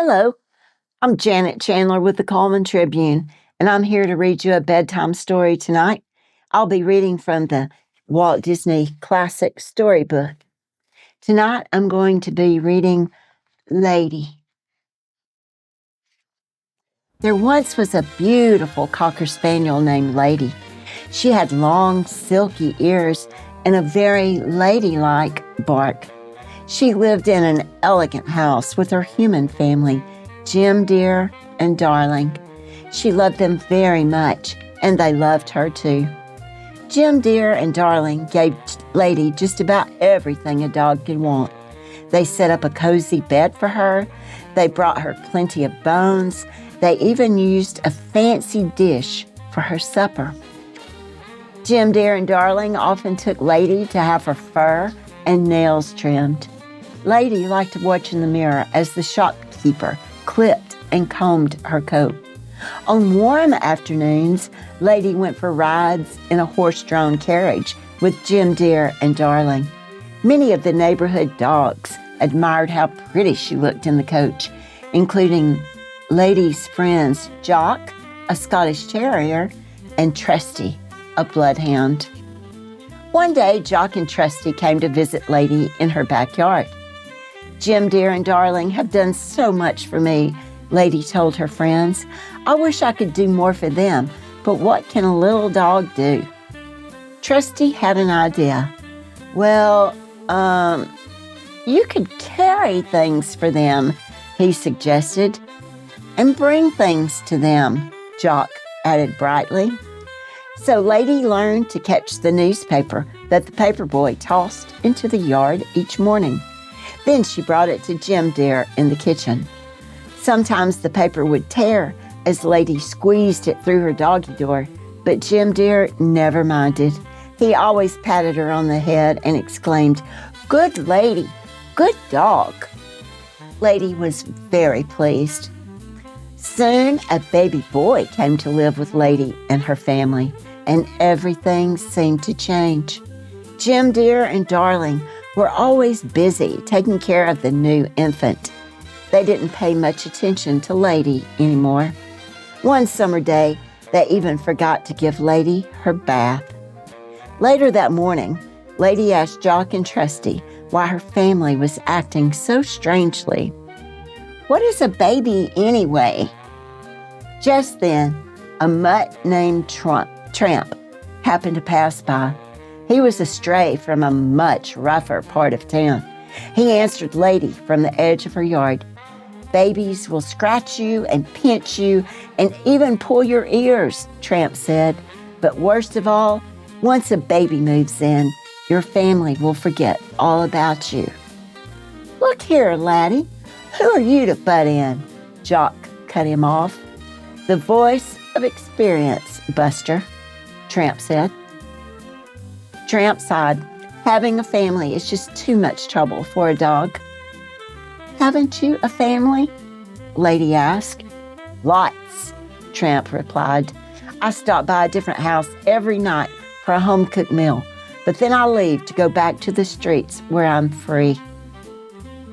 Hello, I'm Janet Chandler with the Cullman Tribune, and I'm here to read you a bedtime story tonight. I'll be reading from the Walt Disney classic Storybook. Tonight, I'm going to be reading Lady. There once was a beautiful Cocker Spaniel named Lady. She had long, silky ears and a very ladylike bark. She lived in an elegant house with her human family, Jim Dear and Darling. She loved them very much, and they loved her too. Jim Dear and Darling gave Lady just about everything a dog could want. They set up a cozy bed for her. They brought her plenty of bones. They even used a fancy dish for her supper. Jim Dear and Darling often took Lady to have her fur and nails trimmed. Lady liked to watch in the mirror as the shopkeeper clipped and combed her coat. On warm afternoons, Lady went for rides in a horse-drawn carriage with Jim Dear and Darling. Many of the neighborhood dogs admired how pretty she looked in the coach, including Lady's friends Jock, a Scottish Terrier, and Trusty, a bloodhound. One day, Jock and Trusty came to visit Lady in her backyard. Jim Dear and Darling have done so much for me, Lady told her friends. I wish I could do more for them, but what can a little dog do? Trusty had an idea. Well, you could carry things for them, he suggested. And bring things to them, Jock added brightly. So Lady learned to catch the newspaper that the paperboy tossed into the yard each morning. Then she brought it to Jim Dear in the kitchen. Sometimes the paper would tear as Lady squeezed it through her doggy door, but Jim Dear never minded. He always patted her on the head and exclaimed, "Good lady, good dog." Lady was very pleased. Soon, a baby boy came to live with Lady and her family, and everything seemed to change. Jim Dear and Darling were always busy taking care of the new infant. They didn't pay much attention to Lady anymore. One summer day, they even forgot to give Lady her bath. Later that morning, Lady asked Jock and Trusty why her family was acting so strangely. "What is a baby anyway?" Just then, a mutt named Tramp happened to pass by. He was a stray from a much rougher part of town. He answered Lady from the edge of her yard. "Babies will scratch you and pinch you and even pull your ears," Tramp said. "But worst of all, once a baby moves in, your family will forget all about you." "Look here, laddie, who are you to butt in?" Jock cut him off. "The voice of experience, Buster," Tramp said. Tramp sighed. "Having a family is just too much trouble for a dog." "Haven't you a family?" Lady asked. "Lots," Tramp replied. "I stop by a different house every night for a home-cooked meal, but then I leave to go back to the streets where I'm free."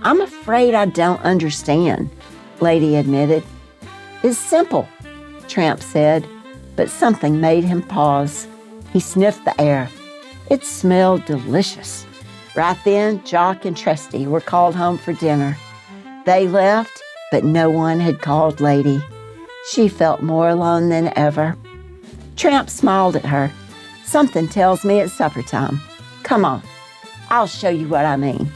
"I'm afraid I don't understand," Lady admitted. "It's simple," Tramp said, but something made him pause. He sniffed the air. It smelled delicious. Right then, Jock and Trusty were called home for dinner. They left, but no one had called Lady. She felt more alone than ever. Tramp smiled at her. "Something tells me it's supper time. Come on, I'll show you what I mean."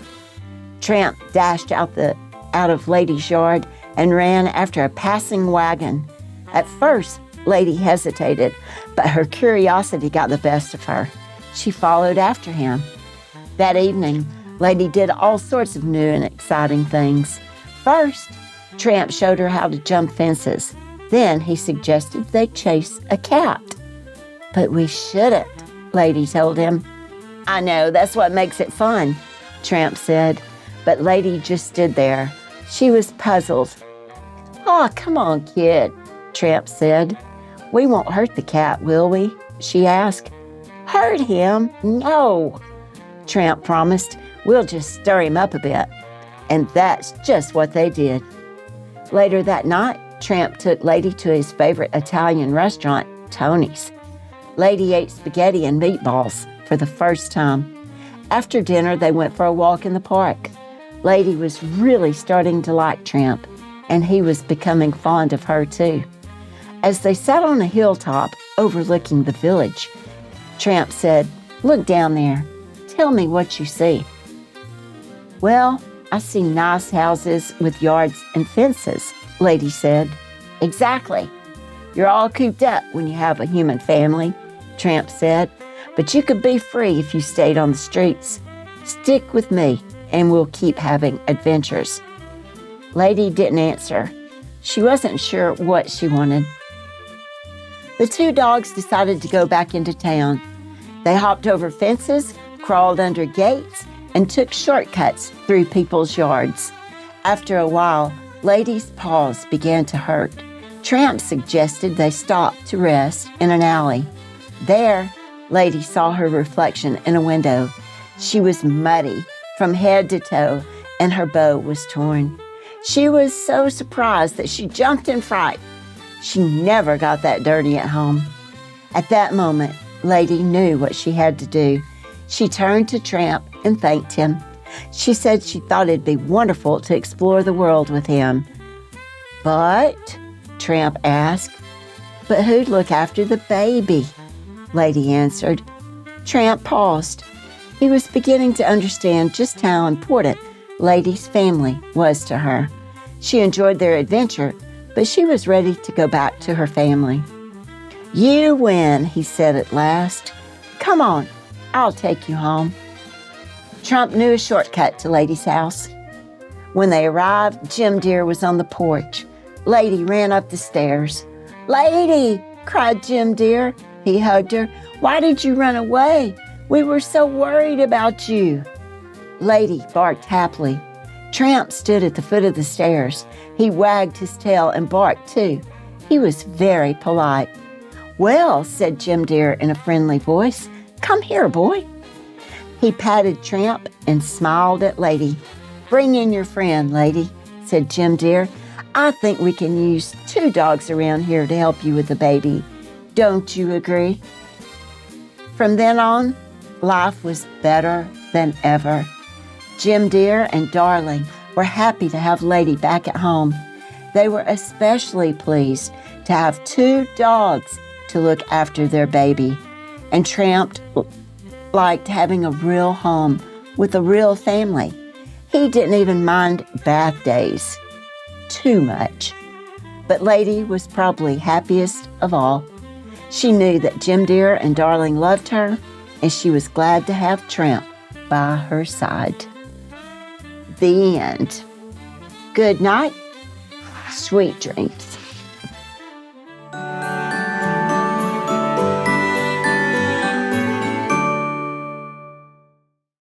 Tramp dashed out of Lady's yard and ran after a passing wagon. At first, Lady hesitated, but her curiosity got the best of her. She followed after him. That evening, Lady did all sorts of new and exciting things. First, Tramp showed her how to jump fences. Then he suggested they chase a cat. "But we shouldn't," Lady told him. "I know, that's what makes it fun," Tramp said. But Lady just stood there. She was puzzled. "Aw, come on, kid," Tramp said. "We won't hurt the cat, will we?" she asked. "Hurt him? No," Tramp promised. "We'll just stir him up a bit." And that's just what they did. Later that night, Tramp took Lady to his favorite Italian restaurant, Tony's. Lady ate spaghetti and meatballs for the first time. After dinner, they went for a walk in the park. Lady was really starting to like Tramp, and he was becoming fond of her too. As they sat on a hilltop overlooking the village, Tramp said, "Look down there. Tell me what you see." "Well, I see nice houses with yards and fences," Lady said. "Exactly. You're all cooped up when you have a human family," Tramp said. "But you could be free if you stayed on the streets. Stick with me, and we'll keep having adventures." Lady didn't answer. She wasn't sure what she wanted. The two dogs decided to go back into town. They hopped over fences, crawled under gates, and took shortcuts through people's yards. After a while, Lady's paws began to hurt. Tramp suggested they stop to rest in an alley. There, Lady saw her reflection in a window. She was muddy from head to toe, and her bow was torn. She was so surprised that she jumped in fright. She never got that dirty at home. At that moment, Lady knew what she had to do. She turned to Tramp and thanked him. She said she thought it'd be wonderful to explore the world with him. "But," Tramp asked, "but who'd look after the baby?" Lady answered. Tramp paused. He was beginning to understand just how important Lady's family was to her. She enjoyed their adventure, but she was ready to go back to her family. "You win," he said at last. "Come on, I'll take you home." Tramp knew a shortcut to Lady's house. When they arrived, Jim Deer was on the porch. Lady ran up the stairs. "Lady!" cried Jim Deer. He hugged her. "Why did you run away? We were so worried about you." Lady barked happily. Tramp stood at the foot of the stairs. He wagged his tail and barked too. He was very polite. "Well," said Jim Deer in a friendly voice, "come here, boy." He patted Tramp and smiled at Lady. "Bring in your friend, Lady," said Jim Deer. "I think we can use 2 dogs around here to help you with the baby. Don't you agree?" From then on, life was better than ever. Jim Deer and Darling were happy to have Lady back at home. They were especially pleased to have 2 dogs to look after their baby. And Tramp liked having a real home with a real family. He didn't even mind bath days too much. But Lady was probably happiest of all. She knew that Jim Deer and Darling loved her, and she was glad to have Tramp by her side. The end. Good night. Sweet dreams.